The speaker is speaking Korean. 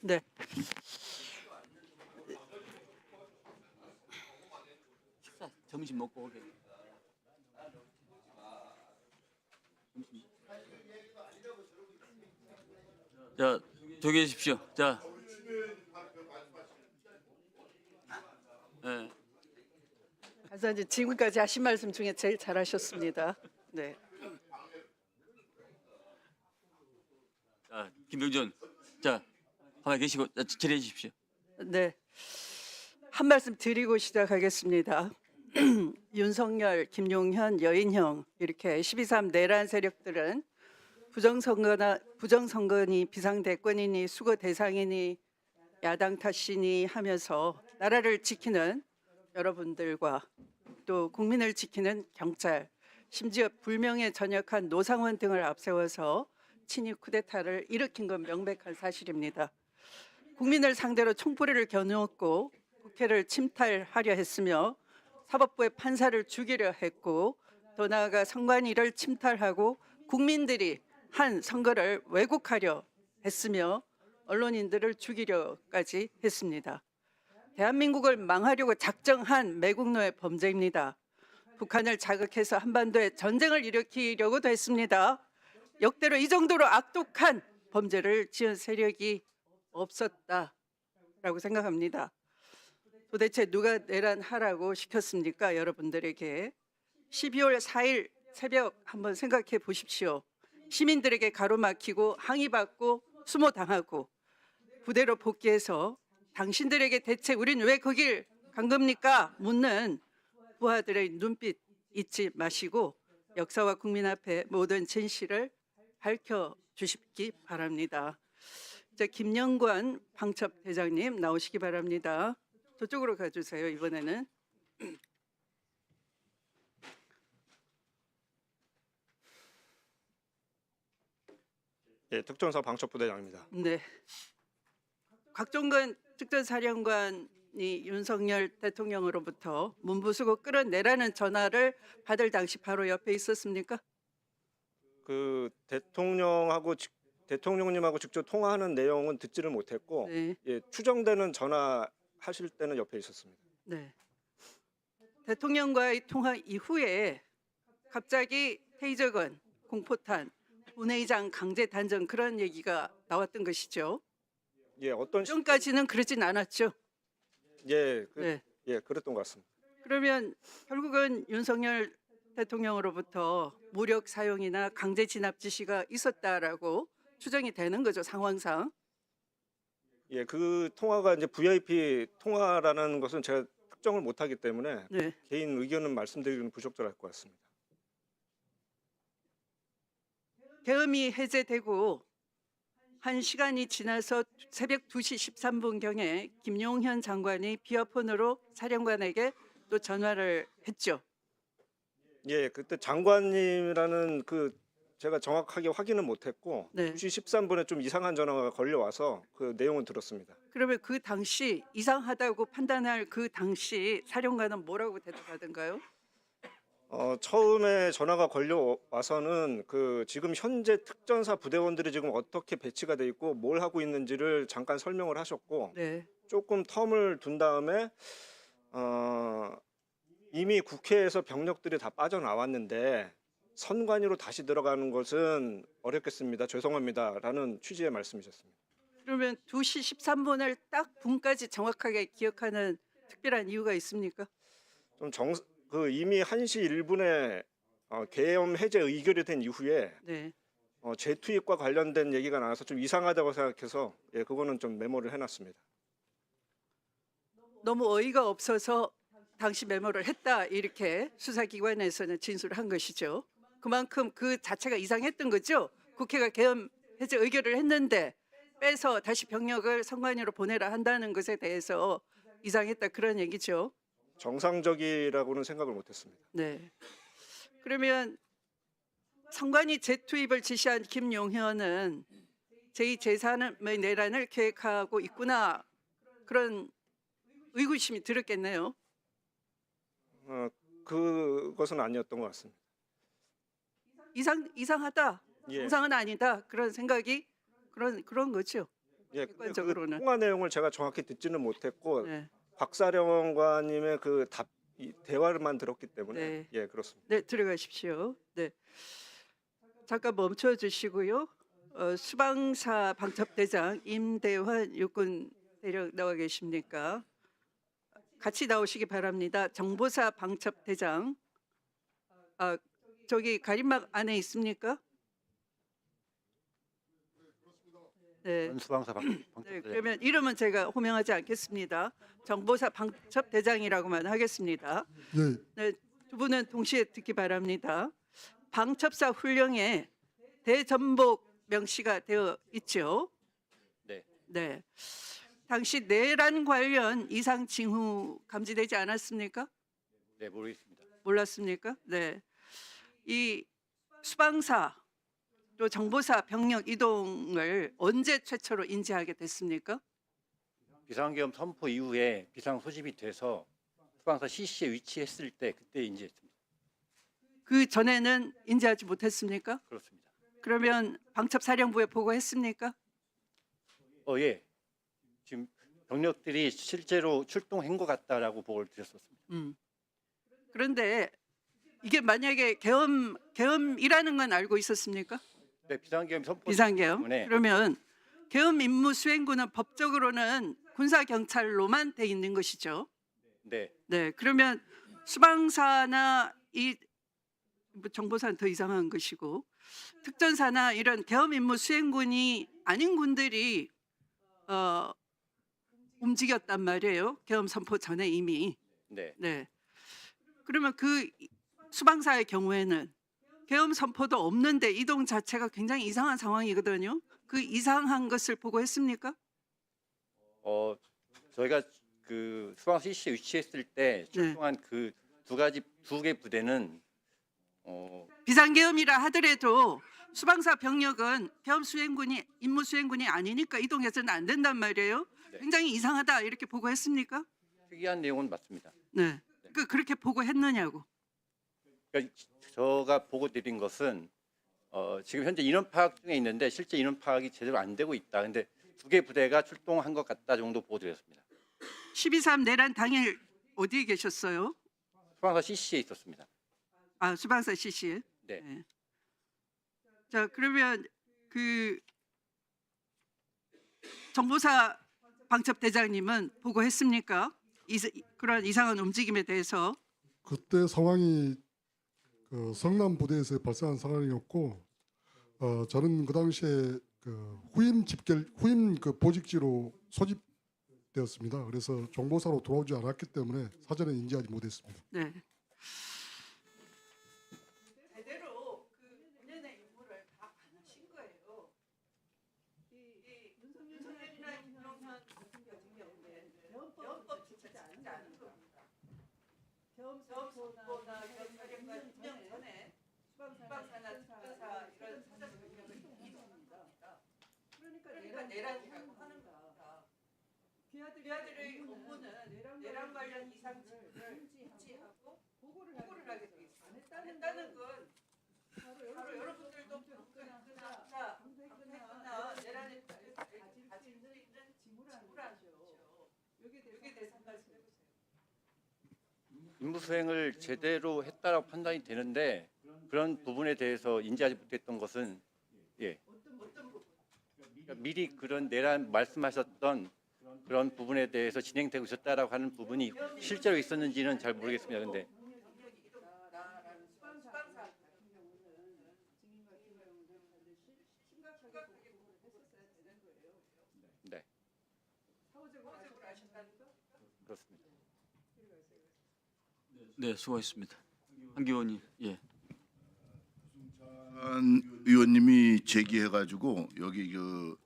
네. 식사 점심 먹고 오게. 자, 조개해 주십시오. 자, 예. 간사님 지금까지 하신 말씀 중에 제일 잘하셨습니다. 네. 자, 김병준, 자, 가만히 계시고 질의해 주십시오. 네. 한 말씀 드리고 시작하겠습니다. 윤석열, 김용현, 여인형 이렇게 12.3 내란 세력들은 부정선거니 비상대권이니 수거 대상이니 야당 탓이니 하면서 나라를 지키는 여러분들과 또 국민을 지키는 경찰, 심지어 불명예 전역한 노상원 등을 앞세워서 친위 쿠데타를 일으킨 건 명백한 사실입니다. 국민을 상대로 총포리를 겨누었고 국회를 침탈하려 했으며 사법부의 판사를 죽이려 했고 더 나아가 선관위를 침탈하고 국민들이 한 선거를 왜곡하려 했으며 언론인들을 죽이려까지 했습니다. 대한민국을 망하려고 작정한 매국노의 범죄입니다. 북한을 자극해서 한반도에 전쟁을 일으키려고도 했습니다. 역대로 이 정도로 악독한 범죄를 지은 세력이 없었다라고 생각합니다. 도대체 누가 내란하라고 시켰습니까? 여러분들에게 12월 4일 새벽 한번 생각해 보십시오. 시민들에게 가로막히고 항의받고 수모당하고 부대로 복귀해서 당신들에게 대체 우린 왜 거길 간 겁니까? 묻는 부하들의 눈빛 잊지 마시고 역사와 국민 앞에 모든 진실을 밝혀주시기 바랍니다. 자, 김영관 방첩대장님 나오시기 바랍니다. 저쪽으로 가주세요. 이번에는. 예, 특전사 방첩부대장입니다. 네. 곽종근 특전사령관이 윤석열 대통령으로부터 문부수고 끌어내라는 전화를 받을 당시 바로 옆에 있었습니까? 그 대통령님하고 직접 통화하는 내용은 듣지를 못했고, 네. 예, 추정되는 전화하실 때는 옆에 있었습니다. 네. 대통령과의 통화 이후에 갑자기 테이저건, 공포탄, 본회의장 강제 단전 그런 얘기가 나왔던 것이죠. 예, 어떤 지금까지는 그러진 않았죠. 예, 네. 예, 그랬던 것 같습니다. 그러면 결국은 윤석열 대통령으로부터 무력 사용이나 강제 진압 지시가 있었다라고 추정이 되는 거죠, 상황상. 예, 그 통화가 이제 VIP 통화라는 것은 제가 특정을 못하기 때문에 네. 개인 의견은 말씀드리기는 부적절할 것 같습니다. 계엄이 해제되고 한 시간이 지나서 새벽 2시 13분경에 김용현 장관이 비어폰으로 사령관에게 또 전화를 했죠. 예, 그때 장관님이라는 그 제가 정확하게 확인은 못했고, 네. 2시 13분에 좀 이상한 전화가 걸려와서 그 내용은 들었습니다. 그러면 그 당시 이상하다고 판단할 그 당시 사령관은 뭐라고 대답하던가요? 처음에 전화가 걸려와서는 그 지금 현재 특전사 부대원들이 지금 어떻게 배치가 돼 있고 뭘 하고 있는지를 잠깐 설명을 하셨고, 네. 조금 텀을 둔 다음에 이미 국회에서 병력들이 다 빠져나왔는데 선관위로 다시 들어가는 것은 어렵겠습니다. 죄송합니다라는 취지의 말씀이셨습니다. 그러면 2시 13분을 딱 분까지 정확하게 기억하는 특별한 이유가 있습니까? 그 이미 1시 1분에 계엄 해제 의결이 된 이후에 네. 재투입과 관련된 얘기가 나와서 좀 이상하다고 생각해서 예, 그거는 좀 메모를 해놨습니다. 너무 어이가 없어서 당시 메모를 했다 이렇게 수사기관에서는 진술한 것이죠. 그만큼 그 자체가 이상했던 거죠. 국회가 계엄 해제 의결을 했는데 빼서 다시 병력을 선관위로 보내라 한다는 것에 대해서 이상했다 그런 얘기죠. 정상적이라고는 생각을 못했습니다. 네. 그러면 선관위 재투입을 지시한 김용현은 제2, 제3의 내란을 계획하고 있구나 그런 의구심이 들었겠네요. 그것은 아니었던 것 같습니다. 이상하다, 예. 정상은 아니다 그런 생각이 그런 거죠. 예, 근데 그 객관적으로는. 통화 내용을 제가 정확히 듣지는 못했고 네. 박사령관님의 그 이 대화를만 들었기 때문에 네. 예, 그렇습니다. 네, 들어가십시오. 네. 잠깐 멈춰 주시고요. 수방사 방첩대장 임대환 육군 대령 나와 계십니까? 같이 나오시기 바랍니다. 정보사 방첩대장. 저기 가림막 안에 있습니까? 네. 수방사 네, 방첩대장. 그러면 이름은 제가 호명하지 않겠습니다. 정보사 방첩대장이라고만 하겠습니다. 예, 네, 두 분은 동시에 듣기 바랍니다. 방첩사 훈령에 대전복 명시가 되어 있죠. 네. 네. 당시 내란 관련 이상 징후 감지되지 않았습니까? 네, 모르겠습니다. 몰랐습니까? 네. 이 수방사 또 정보사 병력 이동을 언제 최초로 인지하게 됐습니까? 비상계엄 선포 이후에 비상 소집이 돼서 수방사 CC에 위치했을 때 그때 인지했습니다. 그 전에는 인지하지 못했습니까? 그렇습니다. 그러면 방첩사령부에 보고했습니까? 예. 지금 병력들이 실제로 출동한 것 같다라고 보고를 드렸었습니다. 그런데 이게 만약에 계엄이라는 건 알고 있었습니까? 네, 비상계엄 선포 비상계엄. 때문에 그러면 계엄 임무 수행구는 법적으로는 군사 경찰로만 돼 있는 것이죠. 네, 네. 그러면 수방사나 이 정보사는 더 이상한 것이고 특전사나 이런 계엄 임무 수행군이 아닌 군들이 움직였단 말이에요. 계엄 선포 전에 이미. 네, 네. 그러면 그 수방사의 경우에는 계엄 선포도 없는데 이동 자체가 굉장히 이상한 상황이거든요. 그 이상한 것을 보고했습니까? 저희가 그 수방사 CC에 위치했을 때 출동한 그 두 개 부대는 비상계엄이라 하더라도 수방사 병력은 계엄 수행군이 임무 수행군이 아니니까 이동해서는 안 된단 말이에요. 네. 굉장히 이상하다 이렇게 보고했습니까? 특이한 내용은 맞습니다. 네. 그렇게 보고했느냐고. 그러니까 제가 보고 드린 것은 지금 현재 인원 파악 중에 있는데 실제 인원 파악이 제대로 안 되고 있다. 근데 두 개 부대가 출동한 것 같다 정도 보고 드렸습니다. 12.3 내란 당일 어디에 계셨어요? 수방사 CC에 있었습니다. 수방사 CC에. 네. 자, 그러면 그 정보사 방첩대장님은 보고했습니까? 그런 이상한 움직임에 대해서. 그때 상황이 그 성남 부대에서 발생한 상황이었고, 저는 그 당시에 그 후임 그 보직지로 소집되었습니다. 그래서 정보사로 돌아오지 않았기 때문에 사전에 인지하지 못했습니다. 네. 제대로 그 본연의 임무를 다 안 하신 거예요. 이 윤석열 총장이나 김영현 같은 경우에 계엄법 지키지 않은 겁니다. 계엄 선포나 계엄사령관 임명 전에 수방사나 특전사 이런 사전 병력을 이동합니다. 그러니까 내란이라고 하는 거다. 기아들의 업무는 내란 관련 이상 징후를 인지하고 보고를 하게 돼 있습니다. 안 했다는 건 바로 여러분들도 방패거나 내란에 가질 수 있는 징후라죠. 여기에 대해서 한 말씀 해보세요. 임무 수행을 제대로 했다라고 판단이 되는데 그런 부분에 대해서 인지하지 못했던 것은 그러니까 미리 그런 내란 말씀하셨던 그런 부분에 대해서 진행되고 있었다라고 하는 부분이 실제로 있었는지는 잘 모르겠습니다. 근데 네, 그렇습니다. 네, 수고하셨습니다. 한기원님, 예. 한 의원님이 제기해가지고 여기 그